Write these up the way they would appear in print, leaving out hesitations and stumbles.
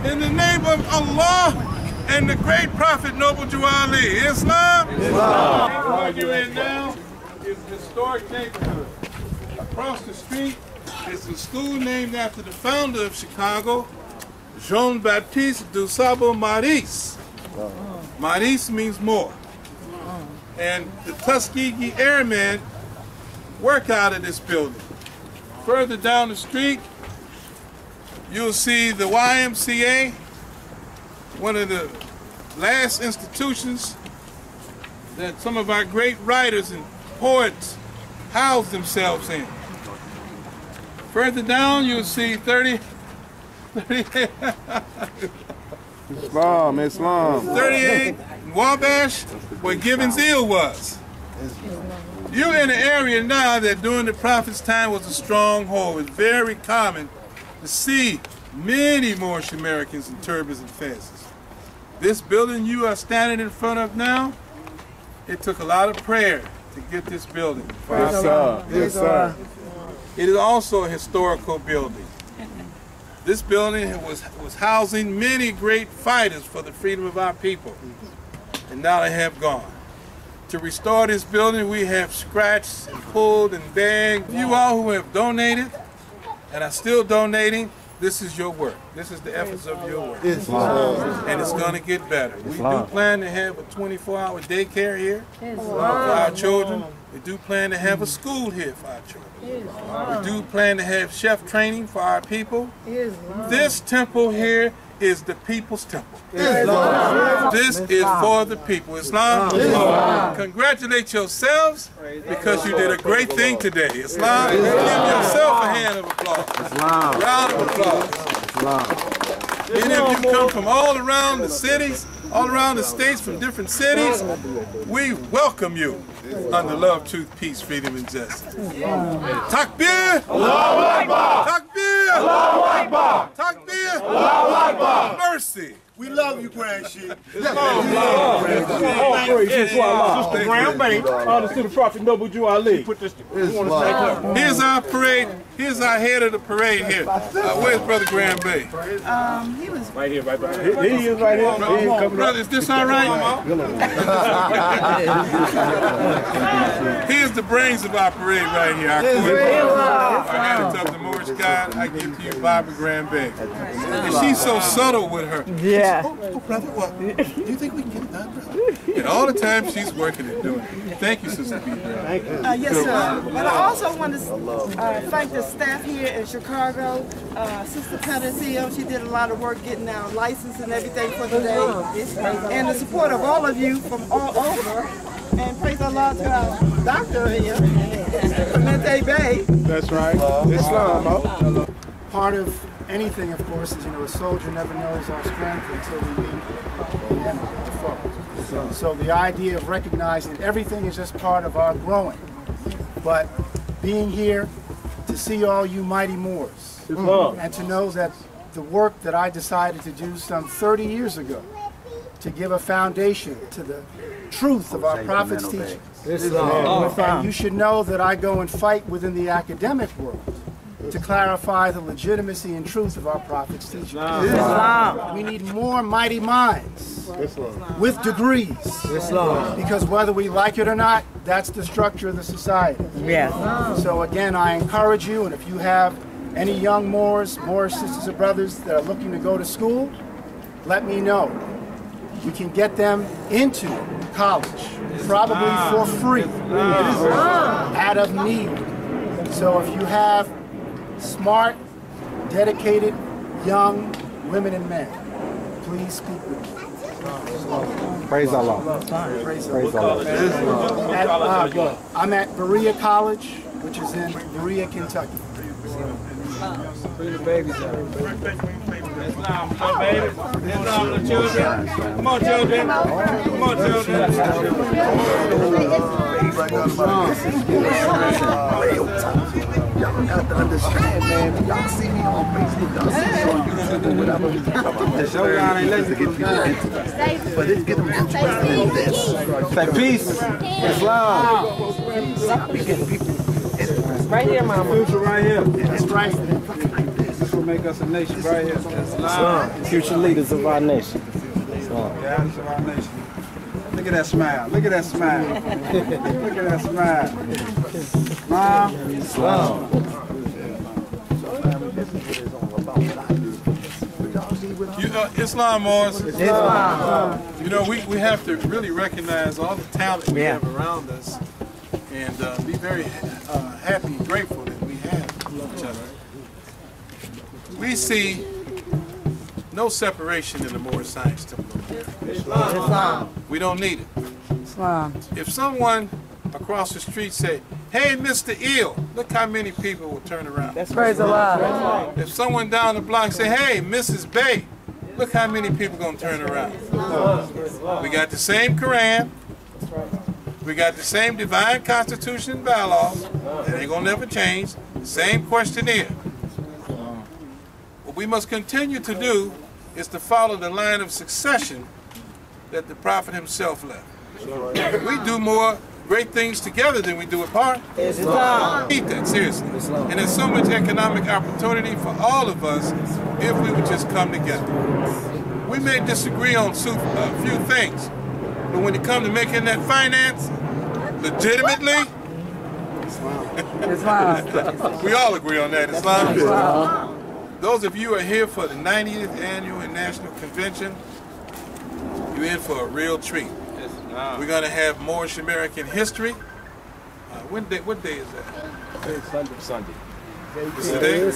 In the name of Allah and the great Prophet Noble Jew Ali. Islam? Islam. What you're in now is a historic neighborhood. Across the street is a school named after the founder of Chicago, Jean-Baptiste du Sable Maurice. Maurice means more. And the Tuskegee Airmen work out of this building. Further down the street, you'll see the YMCA, one of the last institutions that some of our great writers and poets housed themselves in. Further down, you'll see 38 Wabash, where Gibbons Hill was. You're in an area now that during the Prophet's time was a stronghold. It's very common to see many Moorish Americans in turbans and fezes. This building you are standing in front of now, it took a lot of prayer to get this building. Yes, sir. Yes, sir. It is also a historical building. This building was housing many great fighters for the freedom of our people, and now they have gone. To restore this building, we have scratched and pulled and begged. You all who have donated and are still donating, this is your work. This is the efforts of your work. And it's going to get better. We do plan to have a 24-hour daycare here for our children. We do plan to have a school here for our children. We do plan to have chef training for our people. This temple here is the people's temple. This is for the people. Islam. Congratulate yourselves because you did a great thing today. Islam. Give yourself a hand of applause. Round of applause. Many of you come from all around the cities, all around the states, from different cities. We welcome you under love, truth, peace, freedom, and justice. Takbir! Allahu Akbar! Takbir! Allahu Akbar! Takbir! Allahu Akbar! Mercy! We love you, Grand Sheikh. Sister Grand Bay, honors to the Prophet Noble Jew Ali. Here's our parade. Here's our head of the parade here. Where's Brother Grand Bay? He was right here, right behind. He is right here. Brother, is this all right? Here's the brains of our parade right here. Our head of the Moorish God, I give to you Barbara Grand Bay. And she's so subtle with her. Yeah. Oh, brother, what? Do you think we can get it done, brother? And all the time she's working and doing it. Thank you, Sister B. Yes, sir. But I also want to thank the staff here in Chicago. Sister Pettis here, she did a lot of work getting our license and everything for today. And the support of all of you from all over. And praise Allah to our doctor here, Clemente Bay. That's right. Islam. Part of anything, of course, is, a soldier never knows our strength until we meet the end of the foe. So the idea of recognizing everything is just part of our growing. But being here to see all you mighty Moors and to know that the work that I decided to do some 30 years ago to give a foundation to the truth of our Prophet's teachings. And you should know that I go and fight within the academic world to clarify the legitimacy and truth of our Prophet's teachings. We need more mighty minds with degrees. Because whether we like it or not, that's the structure of the society. So again, I encourage you, and if you have any young Moorish sisters or brothers that are looking to go to school, let me know. We can get them into college, probably for free, out of need. So if you have smart, dedicated, young women and men, please speak with me. Praise Allah. Praise Allah. I'm at Berea College, which is in Berea, Kentucky. Bring the babies out. Islam, baby. Islam, the children. Come on, children. Come on, children. Y'all got to understand, man. Y'all see me on Facebook, y'all see me on YouTube or whatever. But it's getting them interested in this. Say peace. Islam. Right here, Mama. Right here. That's right. make us a nation right here. Islam. Future leaders of our nation. Yeah, this is our nation. Look at that smile. Look at that smile. Look at that smile. Islam. Islam, Moors. You know, we have to really recognize all the talent we have around us and be very happy and grateful that we have each other. We see no separation in the Moorish Science Temple. We don't need it. If someone across the street say, "Hey, Mr. Ill," look how many people will turn around. Praise Allah. If someone down the block say, "Hey, Mrs. Bay," look how many people gonna turn around. We got the same Quran. We got the same divine constitution and bylaws. That ain't gonna never change. Same questionnaire. What we must continue to do is to follow the line of succession that the Prophet himself left. We do more great things together than we do apart. Islam. Eat that seriously. And there's so much economic opportunity for all of us if we would just come together. We may disagree on a few things, but when it comes to making that finance legitimately, we all agree on that. Islam. Those of you who are here for the 90th Annual and National Convention, you're in for a real treat. We're going to have Moorish American history. What day is that? Sunday. Is it today?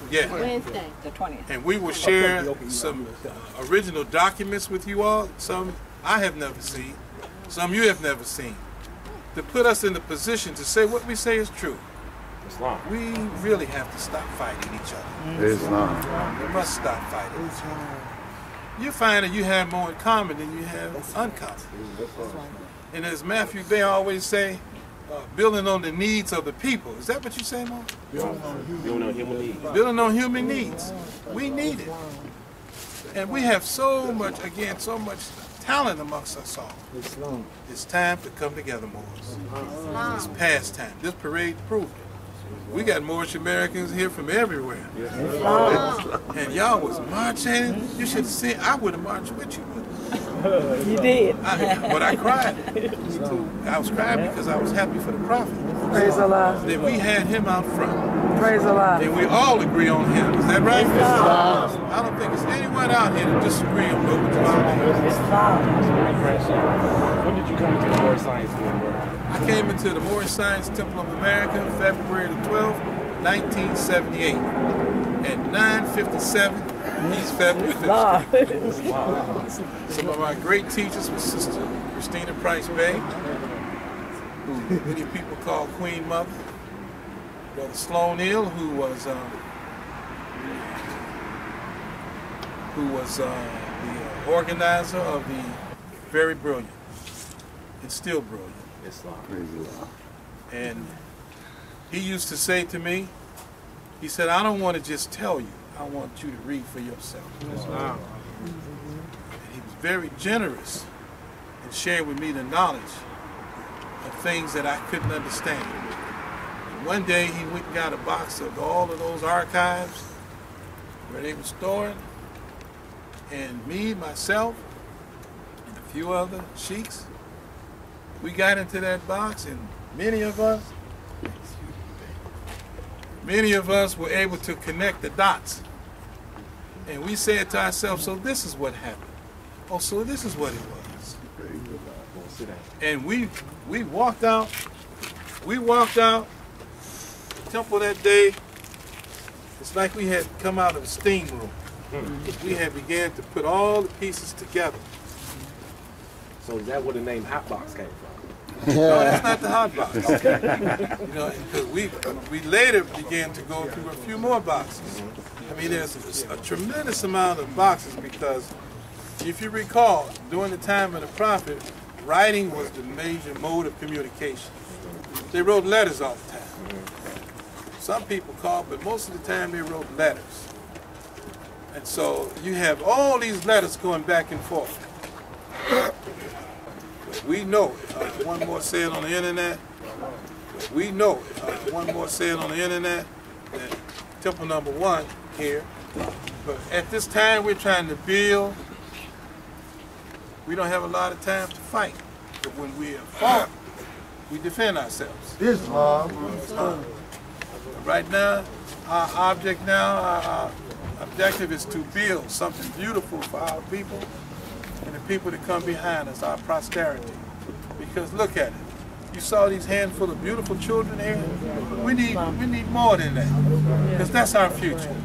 Yeah. Wednesday, the 20th. And we will share some original documents with you all. Some I have never seen. Some you have never seen. To put us in the position to say what we say is true. We really have to stop fighting each other. We must stop fighting each other. You find that you have more in common than you have uncommon. And as Matthew Bay always say, building on the needs of the people. Is that what you say, Mo? Building on human needs. Building on human needs. We need it. And we have so much talent amongst us all. It's time to come together, Moors. It's past time. This parade proved it. We got Moorish Americans here from everywhere. And y'all was marching. You should have seen, I would have marched with you. You did. But I cried. I was crying because I was happy for the Prophet. Praise Allah. That we had him out front. Praise Allah. And we all agree on him. Is that right? I don't think there's anyone out here that disagree on what we're talking about. When did you come into the Moorish Science Temple? I came into the Moorish Science Temple of America February the 12th, 1978 at 9:57 East February 15th. Some of our great teachers were Sister Christina Price Bay, who many people call Queen Mother, Brother Sloan Hill, who was the organizer of the very brilliant and still brilliant Islam. And he used to say to me, he said, "I don't want to just tell you, I want you to read for yourself." And he was very generous in sharing with me the knowledge of things that I couldn't understand. And one day he went and got a box of all of those archives where they were stored, and me, myself, and a few other sheiks, we got into that box, and many of us were able to connect the dots. And we said to ourselves, so this is what happened. Oh, so this is what it was. And we walked out. We walked out the temple that day. It's like we had come out of a steam room. We had began to put all the pieces together. So is that where the name Hot Box came from? No, that's not the hot box. Okay. You know, because we later began to go through a few more boxes. I mean, there's a tremendous amount of boxes because, if you recall, during the time of the Prophet, writing was the major mode of communication. They wrote letters all the time. Some people called, but most of the time they wrote letters. And so you have all these letters going back and forth. We know, one more said on the internet, But we know, one more said on the internet, that Temple number 1 here. But at this time we're trying to build. We don't have a lot of time to fight. But when we are fought, we defend ourselves. Right now, our objective is to build something beautiful for our people and the people that come behind us, our posterity. Because look at it. You saw these handful of beautiful children here. We need more than that. Because that's our future.